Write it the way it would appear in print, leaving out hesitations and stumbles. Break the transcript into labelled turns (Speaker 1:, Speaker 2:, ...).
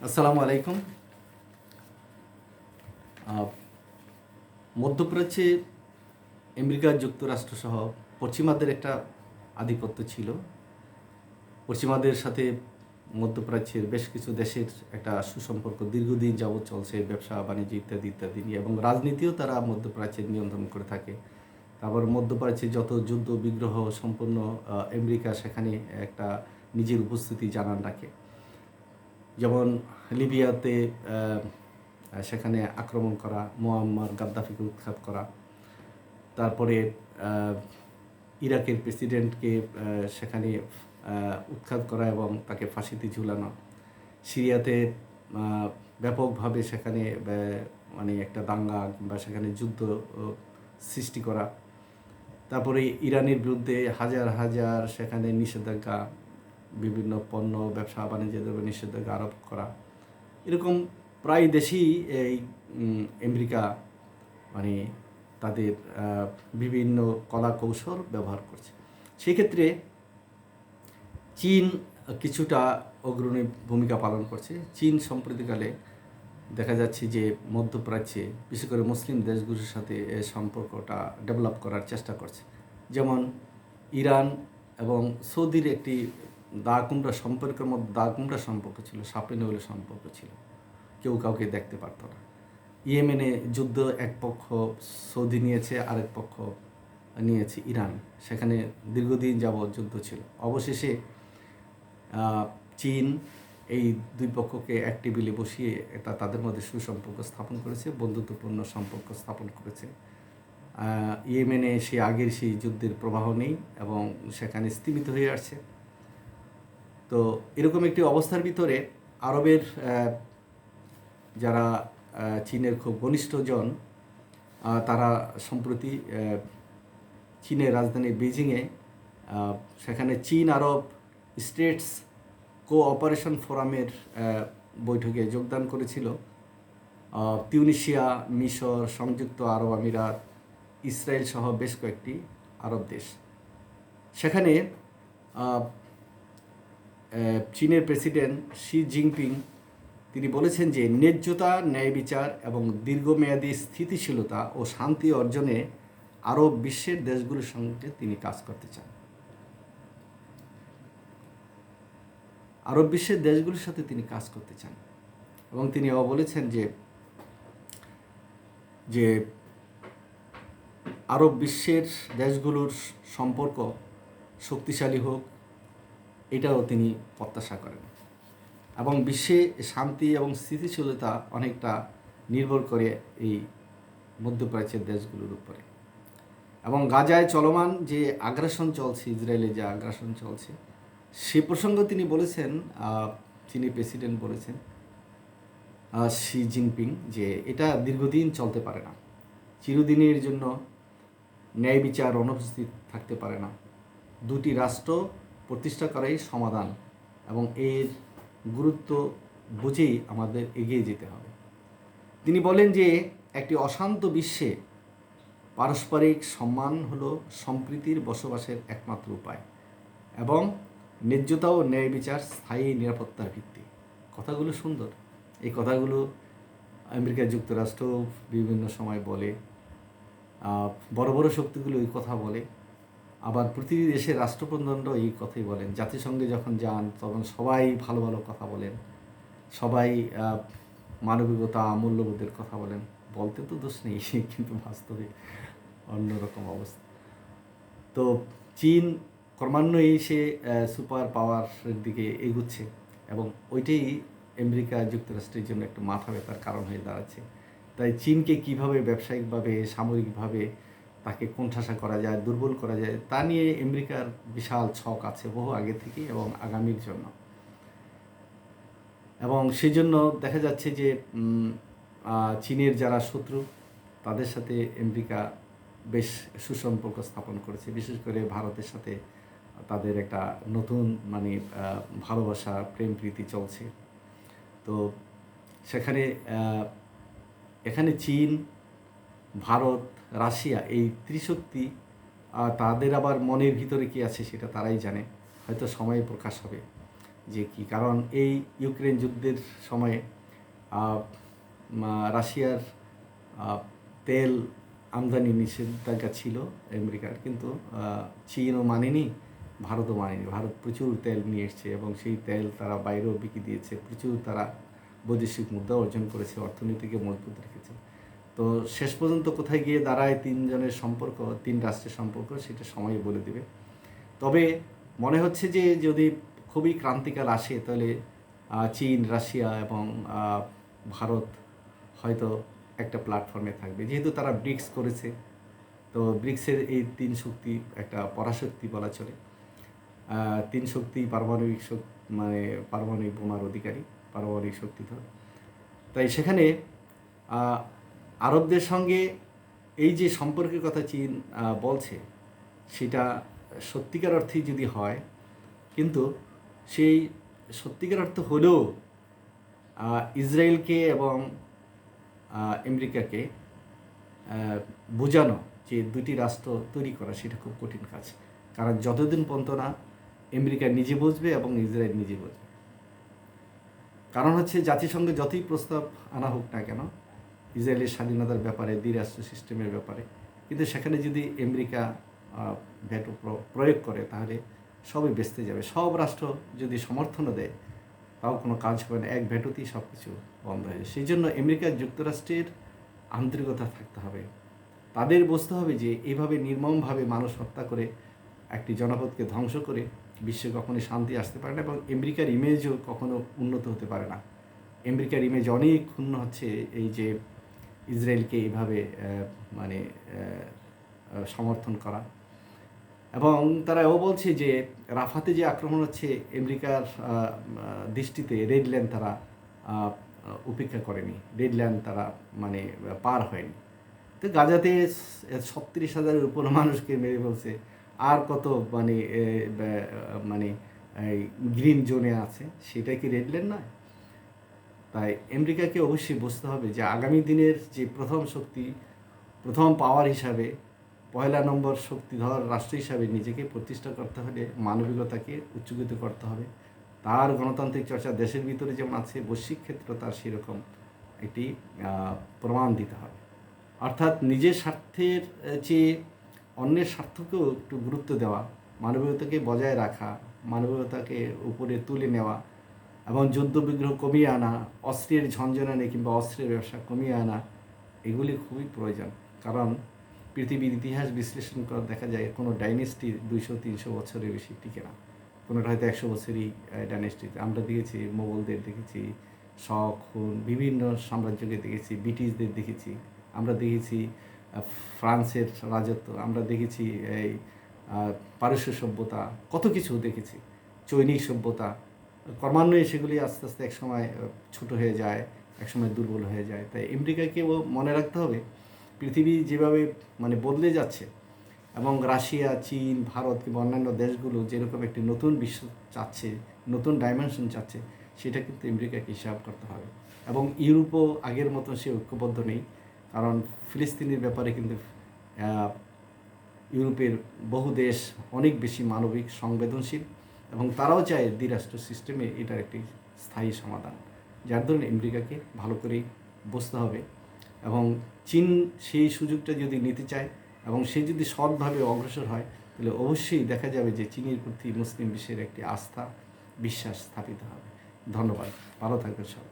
Speaker 1: আসসালামু আলাইকুম। মধ্যপ্রাচ্যে আমেরিকা যুক্তরাষ্ট্রসহ পশ্চিমাদের একটা আধিপত্য ছিল। পশ্চিমাদের সাথে মধ্যপ্রাচ্যের বেশ কিছু দেশের একটা সুসম্পর্ক দীর্ঘদিন যাবৎ চলছে, ব্যবসা বাণিজ্য ইত্যাদি ইত্যাদি নিয়ে, এবং রাজনীতিও তারা মধ্যপ্রাচ্যের নিয়ন্ত্রণ করে থাকে। তারপর মধ্যপ্রাচ্যে যত যুদ্ধ বিগ্রহ সম্পন্ন আমেরিকা সেখানে একটা নিজের উপস্থিতি জানান রাখে। যেমন লিবিয়াতে সেখানে আক্রমণ করা, মুয়াম্মার গাদ্দাফিকে উৎখাত করা, তারপরে ইরাকের প্রেসিডেন্টকে সেখানে উৎখাত করা এবং তাকে ফাঁসিতে ঝুলানো, সিরিয়াতে ব্যাপকভাবে সেখানে মানে একটা দাঙ্গা বা সেখানে যুদ্ধ সৃষ্টি করা, তারপরে ইরানের বিরুদ্ধে হাজার হাজার সেখানে নিষেধাজ্ঞা, বিভিন্ন পণ্য ব্যবসা বাণিজ্যের উপর নিষেধাজ্ঞা আরোপ করা, এরকম প্রায় দেশেই এই আমেরিকা মানে তাদের বিভিন্ন কলা কৌশল ব্যবহার করছে। সেক্ষেত্রে চীন কিছুটা অগ্রণী ভূমিকা পালন করছে। চীন সম্প্রতিকালে দেখা যাচ্ছে যে মধ্যপ্রাচ্যে বিশেষ করে মুসলিম দেশগুলোর সাথে সম্পর্কটা ডেভেলপ করার চেষ্টা করছে। যেমন ইরান এবং সৌদির একটি দা কুমড়া সম্পর্কের মধ্যে দা কুমড়া সম্পর্ক ছিল, সাপে নেউলে সম্পর্ক ছিল, কেউ কাউকে দেখতে পারত না। ইয়েমেনে যুদ্ধ এক পক্ষ সৌদি নিয়েছে, আরেক পক্ষ নিয়েছে ইরান। সেখানে দীর্ঘদিন যাবৎ যুদ্ধ ছিল। অবশেষে চীন এই দুই পক্ষকে এক টেবিলে বসিয়ে এটা তাদের মধ্যে সুসম্পর্ক স্থাপন করেছে, বন্ধুত্বপূর্ণ সম্পর্ক স্থাপন করেছে। ইয়েমেনে আগের সেই যুদ্ধের প্রবাহ নেই এবং সেখানে স্থিমিত হয়ে আসছে। তো এরকম একটি অবস্থার ভিতরে আরবের যারা চীনের খুব ঘনিষ্ঠজন, তারা সম্প্রতি চীনের রাজধানী বেজিংয়ে সেখানে চীন আরব স্টেটস কোঅপারেশন ফোরামের বৈঠকে যোগদান করেছিল। তিউনিসিয়া, মিশর, সংযুক্ত আরব আমিরাত, ইসরায়েল সহ বেশ কয়েকটি আরব দেশ। সেখানে চীনের প্রেসিডেন্ট শি জিনপিং তিনি বলেছেন যে ন্যায্যতা, ন্যায় বিচার এবং দীর্ঘমেয়াদী স্থিতিশীলতা ও শান্তি অর্জনে আরব বিশ্বের দেশগুলোর সঙ্গে তিনি কাজ করতে চান। আরব বিশ্বের দেশগুলোর সাথে তিনি কাজ করতে চান এবং তিনি বলেছেন যে আরব বিশ্বের দেশগুলোর সম্পর্ক শক্তিশালী হোক, এটাও তিনি প্রত্যাশা করেন। এবং বিশ্বে শান্তি এবং স্থিতিশীলতা অনেকটা নির্ভর করে এই মধ্যপ্রাচ্যের দেশগুলোর উপরে। এবং গাজায় চলমান যে আগ্রাসন চলছে, ইসরায়েলে যে আগ্রাসন চলছে, সে প্রসঙ্গে তিনি বলেছেন, চীনি প্রেসিডেন্ট বলেছেন শি জিনপিং, যে এটা দীর্ঘদিন চলতে পারে না, চিরদিনের জন্য ন্যায় বিচার অনুপস্থিত থাকতে পারে না, দুটি রাষ্ট্র প্রতিষ্ঠা করাই সমাধান এবং এর গুরুত্ব বুঝেই আমাদের এগিয়ে যেতে হবে। তিনি বলেন যে একটি অশান্ত বিশ্বে পারস্পরিক সম্মান হলো সম্প্রীতির বসবাসের একমাত্র উপায় এবং ন্যায্যতা ও ন্যায় বিচার স্থায়ী নিরাপত্তার ভিত্তি। কথাগুলো সুন্দর। এই কথাগুলো আমেরিকা যুক্তরাষ্ট্র বিভিন্ন সময় বলে, বড় বড় শক্তিগুলো এই কথা বলে, আবার প্রতিটি দেশের রাষ্ট্রপ্রধানরাও এই কথাই বলেন। জাতিসংঘে যখন যান তখন সবাই ভালো ভালো কথা বলেন, সবাই মানবিকতা, মূল্যবোধের কথা বলেন। বলতে তো দোষ নেই, কিন্তু বাস্তবে অন্যরকম অবস্থা। তো চীন ক্রমান্বয়ে সে সুপার পাওয়ারের দিকে এগুচ্ছে এবং ওইটাই আমেরিকা যুক্তরাষ্ট্রের জন্য একটা মাথা ব্যথার কারণ হয়ে দাঁড়াচ্ছে। তাই চীনকে কীভাবে ব্যবসায়িকভাবে, সামরিকভাবে তাকে কোণঠাসা করা যায়, দুর্বল করা যায়, তা নিয়ে আমেরিকার বিশাল ছক আছে বহু আগে থেকেই এবং আগামীর জন্য। এবং সেই জন্য দেখা যাচ্ছে যে চীনের যারা শত্রু, তাদের সাথে আমেরিকা বেশ সুসম্পর্ক স্থাপন করেছে। বিশেষ করে ভারতের সাথে তাদের একটা নতুন ভালোবাসা, প্রেম প্রীতি চলছে। তো সেখানে এখানে চীন, ভারত, রাশিয়া, এই ত্রিশক্তি, তাদের আবার মনের ভিতরে কী আছে সেটা তারাই জানে, হয়তো সময়ে প্রকাশ হবে। যে কি কারণ এই ইউক্রেন যুদ্ধের সময়ে রাশিয়ার তেল আমদানি নিষেধাজ্ঞা ছিল আমেরিকার, কিন্তু চীনও মানেনি, ভারতও মানেনি। ভারত প্রচুর তেল নিয়ে এসছে এবং সেই তেল তারা বাইরেও বিক্রি দিয়েছে, প্রচুর তারা বৈদেশিক মুদ্রা অর্জন করেছে, অর্থনীতিকে মজবুত রেখেছে। তো শেষ পর্যন্ত কোথায় গিয়ে দাঁড়ায় তিনজনের সম্পর্ক, তিন রাষ্ট্রের সম্পর্ক, সেটা সময় বলে দেবে। তবে মনে হচ্ছে যে যদি খুবই ক্রান্তিকাল আসে তাহলে চীন, রাশিয়া এবং ভারত হয়তো একটা প্ল্যাটফর্মে থাকবে, যেহেতু তারা ব্রিক্স করেছে। তো ব্রিক্সের এই তিন শক্তি একটা পরাশক্তি বলা চলে। তিন শক্তি পারমাণবিক মানে পারমাণবিক বোমার অধিকারী, পারমাণবিক শক্তিধর। তাই সেখানে আরবদের সঙ্গে এই যে সম্পর্কের কথা চীন বলছে, সেটা সত্যিকার অর্থেই যদি হয়, কিন্তু সেই সত্যিকার অর্থ হলেও ইসরায়েলকে এবং আমেরিকাকে বোঝানো যে দুটি রাষ্ট্র তৈরি করা সেটা খুব কঠিন কাজ। কারণ যতদিন পর্যন্ত না আমেরিকা নিজে বুঝবে এবং ইসরায়েল নিজে বুঝবে। কারণ হচ্ছে জাতিসংঘে যতই প্রস্তাব আনা হোক না কেন ইসরায়েলের স্বাধীনতার ব্যাপারে, দ্বিরাষ্ট্র সিস্টেমের ব্যাপারে, কিন্তু সেখানে যদি আমেরিকা ভেটো প্রয়োগ করে তাহলে সবই বেঁচতে যাবে। সব রাষ্ট্র যদি সমর্থনও দেয় তাও কোনো কাজ হবে না, এক ভেটোতেই সব কিছু বন্ধ হয়ে যায়। সেই জন্য আমেরিকা যুক্তরাষ্ট্রের আন্তরিকতা থাকতে হবে। তাদের বুঝতে হবে যে এইভাবে নির্মমভাবে মানুষ হত্যা করে একটি জনপদকে ধ্বংস করে বিশ্বে কখনোই শান্তি আসতে পারে না এবং আমেরিকার ইমেজও কখনো উন্নত হতে পারে না। আমেরিকার ইমেজ অনেক ক্ষুণ্ণ হচ্ছে এই যে ইসরায়েলকে এইভাবে মানে সমর্থন করা। এবং তারা এও বলছে যে রাফাতে যে আক্রমণ হচ্ছে আমেরিকার দৃষ্টিতে রেড লাইন তারা উপেক্ষা করেনি, রেড লাইন তারা মানে পার হয়নি। তো গাজাতে ৩৬,০০০-এর উপর মানুষকে মেরে ফেলছে, আর কত মানে মানে গ্রিন জোনে আছে, সেটা কি রেড লাইন নয়? তাই আমেরিকাকে অবশ্যই বুঝতে হবে যে আগামী দিনের যে প্রথম শক্তি, প্রথম পাওয়ার হিসাবে, পয়লা নম্বর শক্তিধর রাষ্ট্র হিসাবে নিজেকে প্রতিষ্ঠা করতে হলে মানবিকতাকে উচ্চকিত করতে হবে। তার গণতান্ত্রিক চর্চা দেশের ভিতরে যেমন আছে, বৈশ্বিক ক্ষেত্র তার সেরকম একটি প্রমাণ দিতে হবে। অর্থাৎ নিজের স্বার্থের চেয়ে অন্যের স্বার্থকেও একটু গুরুত্ব দেওয়া, মানবিকতাকে বজায় রাখা, মানবিকতাকে উপরে তুলে নেওয়া এবং যুদ্ধবিগ্রহ কমিয়ে আনা, অস্ত্রের ঝঞ্ঝনানি কিংবা অস্ত্রের ব্যবসা কমিয়ে আনা, এগুলি খুবই প্রয়োজন। কারণ পৃথিবীর ইতিহাস বিশ্লেষণ করে দেখা যায় কোনো ডাইনেস্টি 200-300 বছরের বেশি টিকে না, কোনোটা হয়তো 100 বছরই ডাইনেস্টিতে। আমরা দেখেছি মোগলদের, দেখেছি শক, হুন, বিভিন্ন সাম্রাজ্যকে দেখেছি, ব্রিটিশদের দেখেছি, আমরা দেখেছি ফ্রান্সের রাজত্ব, আমরা দেখেছি এই পারস্য সভ্যতা, কত কিছু দেখেছি, চৈনিক সভ্যতা। ক্রমান্বয়ে সেগুলি আস্তে আস্তে একসময় ছোট হয়ে যায়, একসময় দুর্বল হয়ে যায়। তাই আমেরিকাকেও মনে রাখতে হবে পৃথিবী যেভাবে মানে বদলে যাচ্ছে এবং রাশিয়া, চীন, ভারত কিংবা অন্যান্য দেশগুলো যেরকম একটি নতুন বিশ্ব চাচ্ছে, নতুন ডাইমেনশন চাচ্ছে, সেটা কিন্তু আমেরিকাকে হিসাব করতে হবে। এবং ইউরোপও আগের মতো সে ঐক্যবদ্ধ নেই, কারণ ফিলিস্তিনের ব্যাপারে কিন্তু ইউরোপের বহু দেশ অনেক বেশি মানবিক, সংবেদনশীল এবং তারাও চায় দ্বিরাষ্ট্র সিস্টেমে এটার একটি স্থায়ী সমাধান। যার ধরুন আমেরিকাকে ভালো করেই বুঝতে হবে এবং চীন সেই সুযোগটা যদি নিতে চায় এবং সে যদি সৎভাবে অগ্রসর হয় তাহলে অবশ্যই দেখা যাবে যে চীনের প্রতি মুসলিম বিশ্বের একটি আস্থা, বিশ্বাস স্থাপিত হবে। ধন্যবাদ, ভালো থাকবেন সবাই।